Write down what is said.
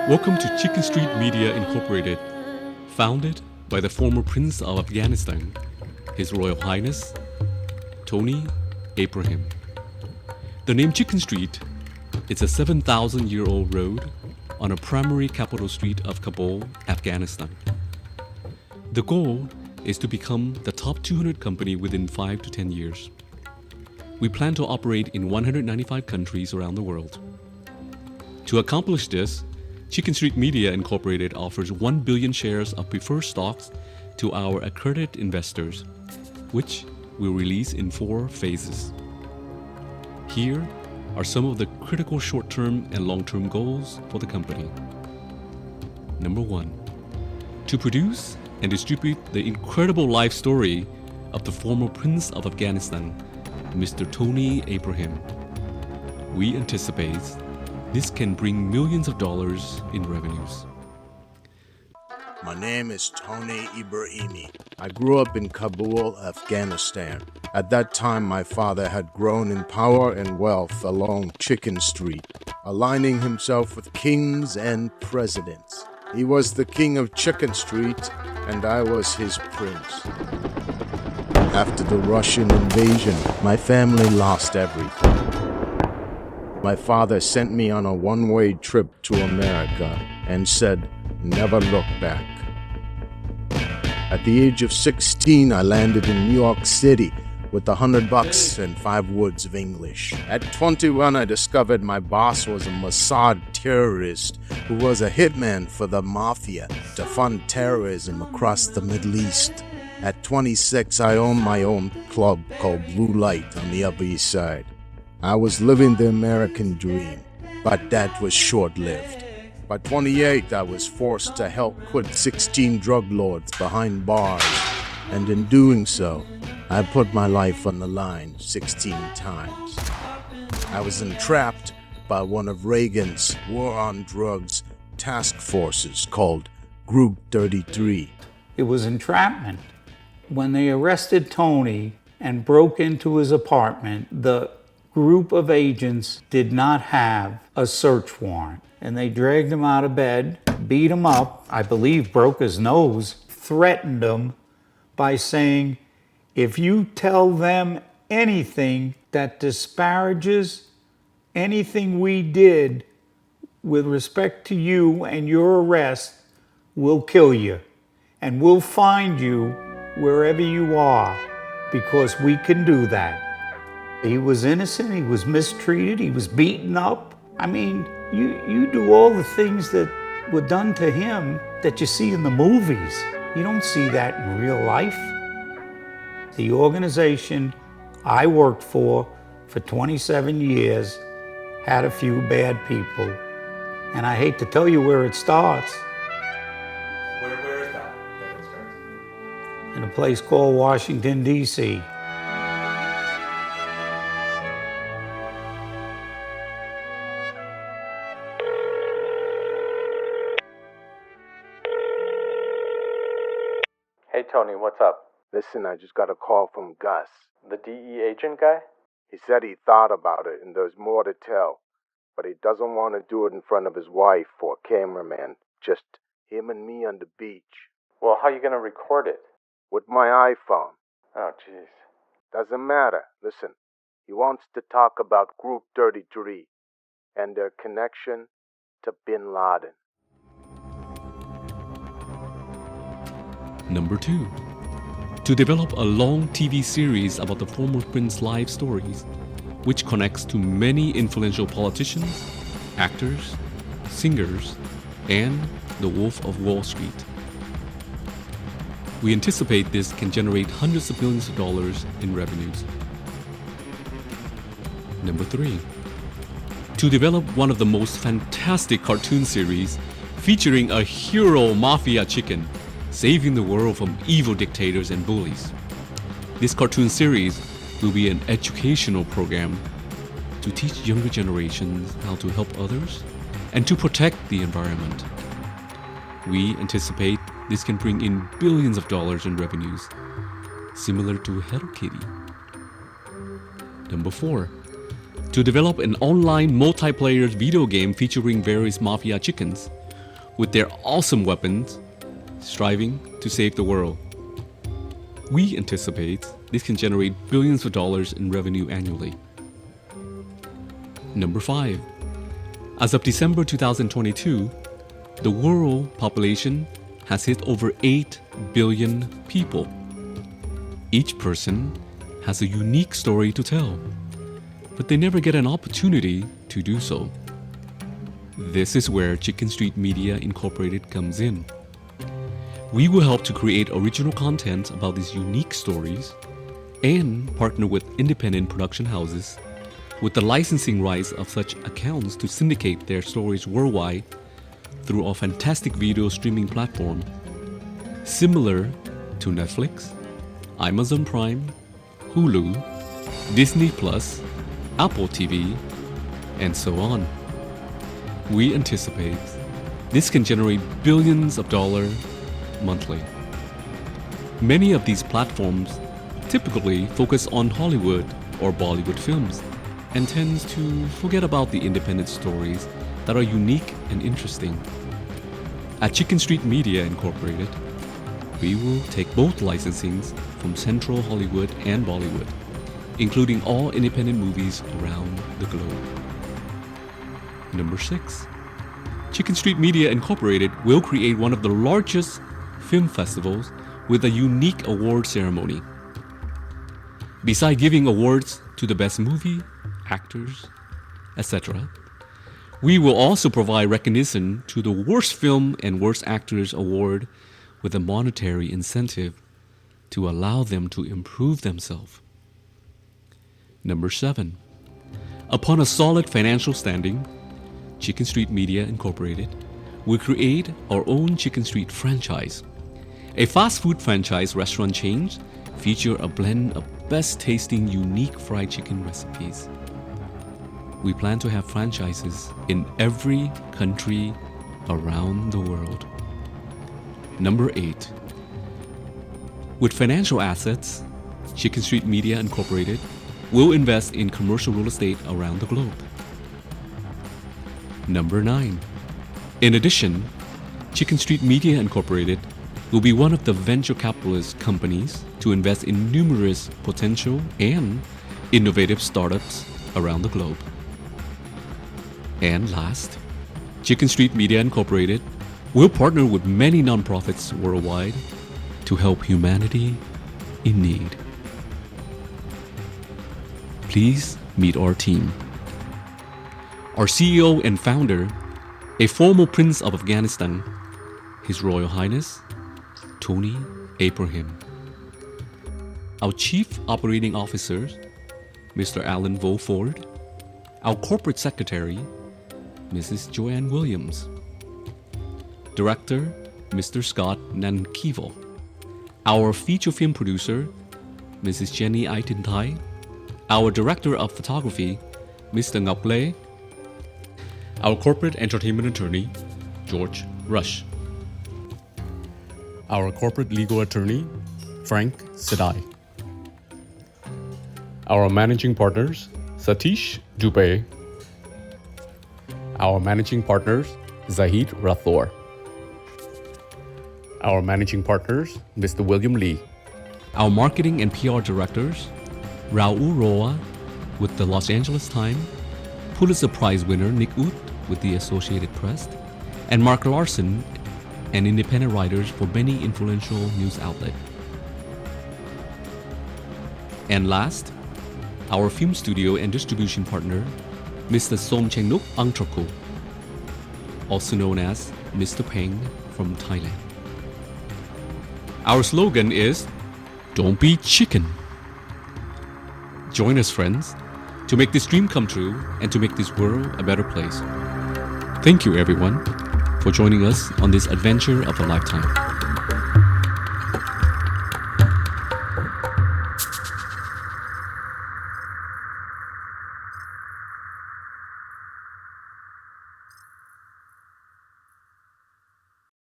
Welcome to Chicken Street Media Incorporated, founded by the former Prince of Afghanistan, His Royal Highness, TonyAbrahim. The name Chicken Street is a 7,000-year-old road on a primary capital street of Kabul, Afghanistan. The goal is to become the top 200 company within 5 to 10 years. We plan to operate in 195 countries around the world. To accomplish this, Chicken Street Media Incorporated offers 1 billion shares of preferred stocks to our accredited investors, which we'll release in 4 phases. Here are some of the critical short-term and long-term goals for the company. Number 1, to produce and distribute the incredible life story of the former Prince of Afghanistan, Mr. TonyAbrahim. We anticipate this can bring millions of dollars in revenues. My name is TonyAbrahim. I grew up in Kabul, Afghanistan. At that time, my father had grown in power and wealth along Chicken Street, aligning himself with kings and presidents. He was the king of Chicken Street, and I was his prince. After the Russian invasion, my family lost everything. My father sent me on a one-way trip to America and said, "Never look back." At the age of 16, I landed in New York City with $100 and 5 words of English. At 21, I discovered my boss was a Mossad terrorist who was a hitman for the mafia to fund terrorism across the Middle East. At 26, I owned my own club called Blue Light on the Upper East Side. I was living the American dream, but that was short-lived. By 28, I was forced to help put 16 drug lords behind bars, and in doing so, I put my life on the line 16 times. I was entrapped by one of Reagan's war on drugs task forces called Group 33. It was entrapment. When they arrested Tony and broke into his apartment, the group of agents did not have a search warrant. And they dragged him out of bed, beat him up, I believe broke his nose, threatened him by saying, "If you tell them anything that disparages anything we did with respect to you and your arrest, we'll kill you. And we'll find you wherever you are, because we can do that." He was innocent, he was mistreated, he was beaten up. I mean, you do all the things that were done to him that you see in the movies. You don't see that in real life. The organization I worked for 27 years had a few bad people. And I hate to tell you where it starts. Where is that it starts? In a place called Washington, D.C. Hey Tony, what's up? Listen, I just got a call from Gus. The DE agent guy? He said he thought about it and there's more to tell, but he doesn't want to do it in front of his wife or cameraman. Just him and me on the beach. Well, how are you going to record it? With my iPhone. Oh, jeez. Doesn't matter. Listen, he wants to talk about Group 33 and their connection to Bin Laden. Number 2, to develop a long TV series about the former Prince's life stories, which connects to many influential politicians, actors, singers, and the Wolf of Wall Street. We anticipate this can generate hundreds of millions of dollars in revenues. Number 3, to develop one of the most fantastic cartoon series featuring a hero mafia chicken saving the world from evil dictators and bullies. This cartoon series will be an educational program to teach younger generations how to help others and to protect the environment. We anticipate this can bring in billions of dollars in revenues, similar to Hello Kitty. Number 4, to develop an online multiplayer video game featuring various mafia chickens, with their awesome weapons, striving to save the world. We anticipate this can generate billions of dollars in revenue annually. Number 5. As of December 2022, the world population has hit over 8 billion people. Each person has a unique story to tell, but they never get an opportunity to do so. This is where Chicken Street Media Incorporated comes in. We will help to create original content about these unique stories and partner with independent production houses with the licensing rights of such accounts to syndicate their stories worldwide through a fantastic video streaming platform similar to Netflix, Amazon Prime, Hulu, Disney Plus, Apple TV, and so on. We anticipate this can generate billions of dollars monthly. Many of these platforms typically focus on Hollywood or Bollywood films and tends to forget about the independent stories that are unique and interesting. At Chicken Street Media Incorporated, we will take both licensings from Central Hollywood and Bollywood, including all independent movies around the globe. Number 6. Chicken Street Media Incorporated will create one of the largest film festivals with a unique award ceremony. Besides giving awards to the best movie, actors, etc., we will also provide recognition to the Worst Film and Worst Actors Award with a monetary incentive to allow them to improve themselves. Number 7. Upon a solid financial standing, Chicken Street Media Incorporated will create our own Chicken Street franchise, a fast food franchise restaurant chain feature a blend of best tasting unique fried chicken recipes. We plan to have franchises in every country around the world. Number 8. With financial assets, Chicken Street Media Incorporated will invest in commercial real estate around the globe. Number 9. In addition, Chicken Street Media Incorporated will be one of the venture capitalist companies to invest in numerous potential and innovative startups around the globe. And last, Chicken Street Media Incorporated will partner with many nonprofits worldwide to help humanity in need. Please meet our team. Our CEO and founder, a former Prince of Afghanistan, His Royal Highness TonyAbrahim. Our Chief Operating Officer, Mr. AlanVoFord. Our Corporate Secretary, Mrs. Joanne Williams. Director, Mr. Scott Nankivo. Our feature film producer, Mrs. Jenny Aitintai. Our Director of Photography, Mr. Ngọc Lê. Our Corporate Entertainment Attorney, George Rush. Our Corporate Legal Attorney, Frank Sedai. Our Managing Partners, Satish Dubey. Our Managing Partners, Zahid Rathor. Our Managing Partners, Mr. William Lee. Our Marketing and PR Directors, Raul Roa with the Los Angeles Times, Pulitzer Prize winner Nick Ut with the Associated Press, and Mark Larson, and independent writers for many influential news outlets. And last, our film studio and distribution partner, Mr. Som Chengnuk Angtrako, also known as Mr. Peng from Thailand. Our slogan is, "Don't be chicken." Join us, friends, to make this dream come true and to make this world a better place. Thank you, everyone, for joining us on this adventure of a lifetime.